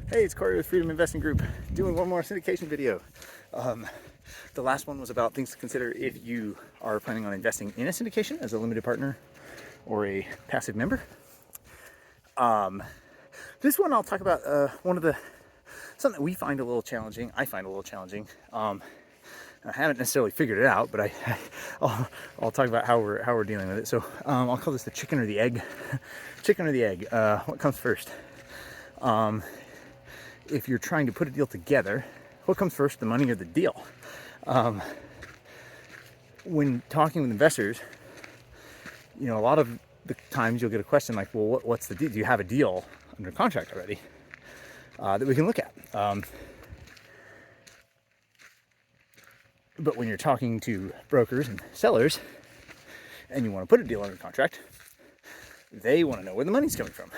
Hey, it's Corey with Freedom Investing Group, doing one more syndication video. The last one was about things to consider if you are planning on investing in a syndication as a limited partner or a passive member. This one I'll talk about something that we find a little challenging. I find a little challenging. I haven't necessarily figured it out, but I'll talk about how we're dealing with it. So I'll call this the chicken or the egg. Chicken or the egg. What comes first? If you're trying to put a deal together, what comes first, the money or the deal? When talking with investors, a lot of the times you'll get a question like, well, what's the deal? Do you have a deal under contract already that we can look at? But when you're talking to brokers and sellers and you want to put a deal under contract, they want to know where the money's coming from.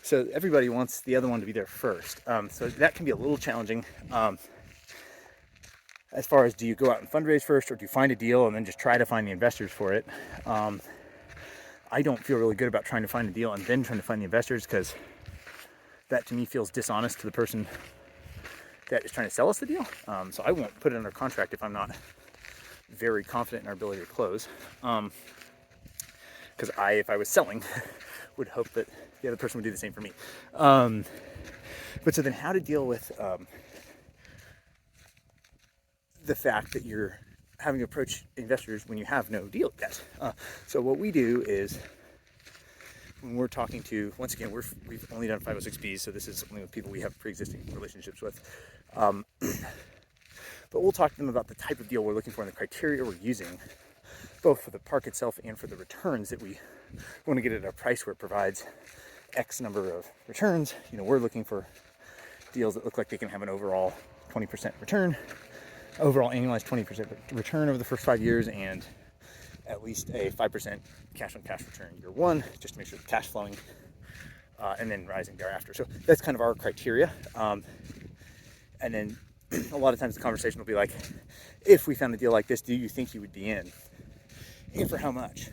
So everybody wants the other one to be there first. So that can be a little challenging. As far as, do you go out and fundraise first, or do you find a deal and then just try to find the investors for it? I don't feel really good about trying to find a deal and then trying to find the investors, because that to me feels dishonest to the person that is trying to sell us the deal. So I won't put it under contract if I'm not very confident in our ability to close. Because if I was selling, would hope that the other person would do the same for me. But so then how to deal with the fact that you're having to approach investors when you have no deal yet. So what we do is, when we're talking to, once again, we've only done 506Bs, so this is only with people we have pre-existing relationships with. But we'll talk to them about the type of deal we're looking for and the criteria we're using, both for the park itself and for the returns that we want to get at a price where it provides X number of returns. We're looking for deals that look like they can have an overall 20% return, overall annualized 20% return over the first 5 years, and at least a 5% cash on cash return year one, just to make sure the cash flowing, and then rising thereafter. So that's kind of our criteria. And then a lot of times the conversation will be like, if we found a deal like this, do you think you would be in? And for how much?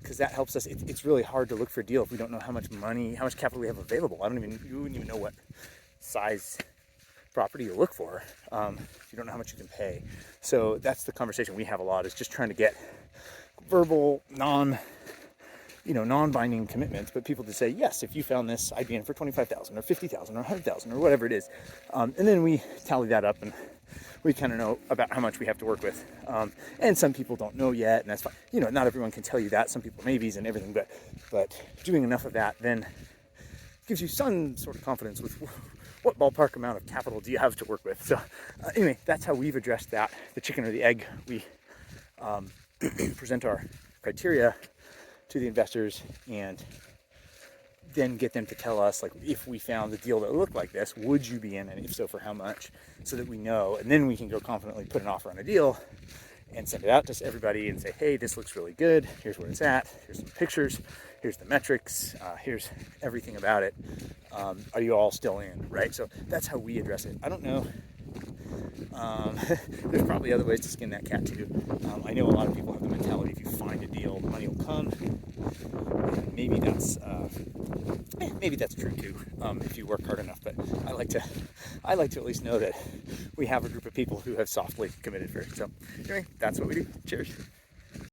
Because that helps us. It's really hard to look for a deal if we don't know how much money, how much capital we have available. You wouldn't even know what size property to look for if you don't know how much you can pay. So that's the conversation we have a lot, is just trying to get verbal, non-binding commitments, but people to say, yes, if you found this, I'd be in for 25,000 or 50,000 or 100,000 or whatever it is. And then we tally that up and we kind of know about how much we have to work with. And some people don't know yet, and that's fine. Not everyone can tell you that. Some people maybes and everything, but doing enough of that then gives you some sort of confidence with what ballpark amount of capital do you have to work with. So anyway, that's how we've addressed that, the chicken or the egg. We present our criteria to the investors and then get them to tell us, like, if we found the deal that looked like this, would you be in, and if so, for how much, so that we know, and then we can go confidently put an offer on a deal and send it out to everybody and say, hey, this looks really good, here's where it's at, here's some pictures, here's the metrics, here's everything about it. Are you all still in, right? So that's how we address it. I don't know. There's probably other ways to skin that cat too. I know a lot of people have the mentality, if you find a deal, the money will come. And maybe that's true too, if you work hard enough. But I like to at least know that we have a group of people who have softly committed first. So anyway, that's what we do. Cheers.